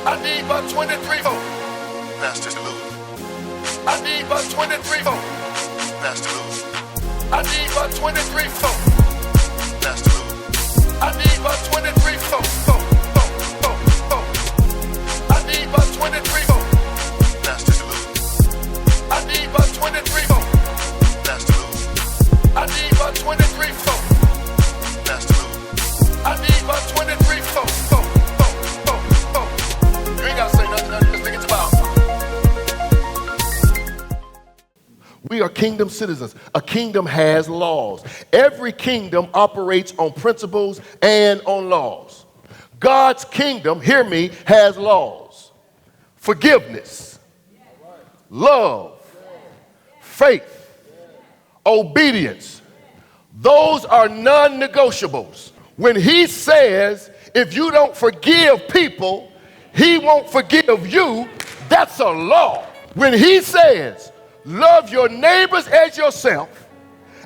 I need about 23 votes. Pastor Lou. I need about 23 votes. Pastor Lou. I need about 23 votes. Pastor Lou. I need about 23 votes. I need about 23 votes. Pastor Lou. I need about 23 votes. Pastor Lou. I need about 23 votes. Pastor Lou. I need about 23 votes. You ain't gotta say nothing, just think it's about. We are kingdom citizens. A kingdom has laws. Every kingdom operates on principles and on laws. God's kingdom, hear me, has laws. Forgiveness, love, faith, obedience. Those are non-negotiables. When he says, if you don't forgive people, he won't forgive you, that's a law. When he says, love your neighbors as yourself,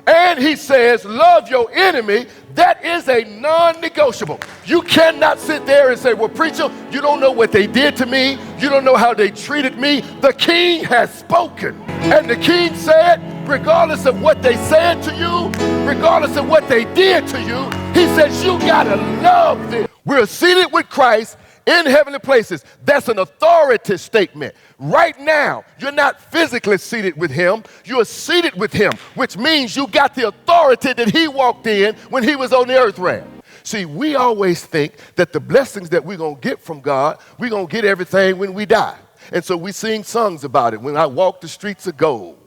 and he says, love your enemy, that is a non-negotiable. You cannot sit there and say, well, preacher, you don't know what they did to me. You don't know how they treated me. The king has spoken. And the king said, regardless of what they said to you, regardless of what they did to you, he says, you gotta love them. We're seated with Christ in heavenly places. That's an authority statement. Right now, you're not physically seated with him. You're seated with him, which means you got the authority that he walked in when he was on the earth realm. See, we always think that the blessings that we're going to get from God, we're going to get everything when we die. And so we sing songs about it. When I walk the streets of gold,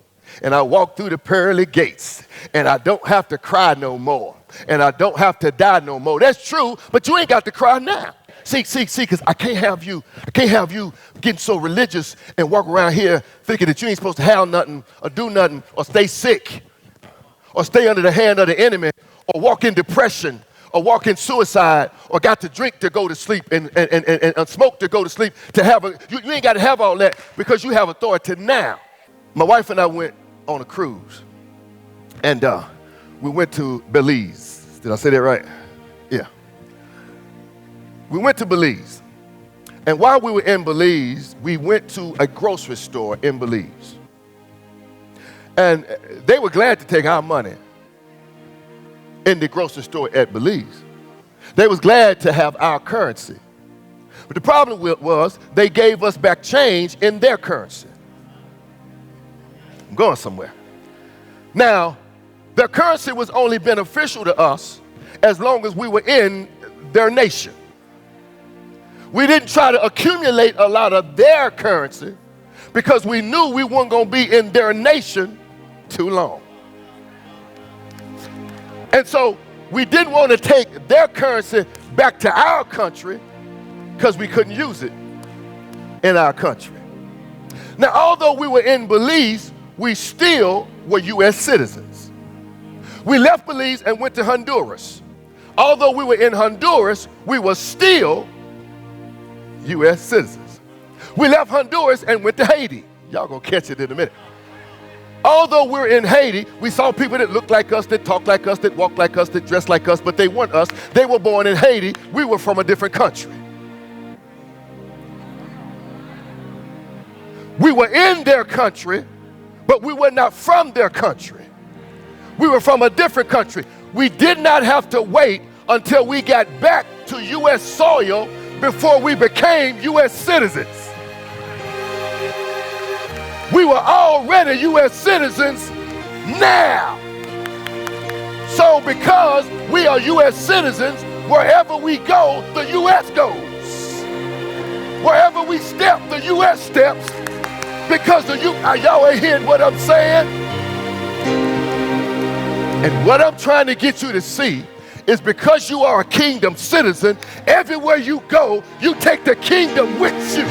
and I walk through the pearly gates, and I don't have to cry no more, and I don't have to die no more. That's true, but you ain't got to cry now. See, because I can't have you getting so religious and walk around here thinking that you ain't supposed to have nothing or do nothing or stay sick or stay under the hand of the enemy or walk in depression or walk in suicide or got to drink to go to sleep and smoke to go to sleep you ain't got to have all that because you have authority now. My wife and I went on a cruise and we went to Belize. Did I say that right? Yeah. We went to Belize, and while we were in Belize, we went to a grocery store in Belize. And they were glad to take our money in the grocery store at Belize. They was glad to have our currency. But the problem was they gave us back change in their currency. I'm going somewhere. Now, their currency was only beneficial to us as long as we were in their nation. We didn't try to accumulate a lot of their currency because we knew we weren't going to be in their nation too long. And so we didn't want to take their currency back to our country because we couldn't use it in our country. Now, although we were in Belize, we still were U.S. citizens. We left Belize and went to Honduras. Although we were in Honduras, we were still U.S. citizens. We left Honduras and went to Haiti. Y'all gonna catch it in a minute. Although we're in Haiti, we saw people that looked like us, that talked like us, that walked like us, that dressed like us, but they weren't us. They were born in Haiti. We were from a different country. We were in their country, but we were not from their country. We were from a different country. We did not have to wait until we got back to U.S. soil before we became U.S. citizens. We were already U.S. citizens now. So because we are U.S. citizens, wherever we go, the U.S. goes. Wherever we step, the U.S. steps. Because y'all ain't hearing what I'm saying? And what I'm trying to get you to see is because you are a kingdom citizen, everywhere you go, you take the kingdom with you.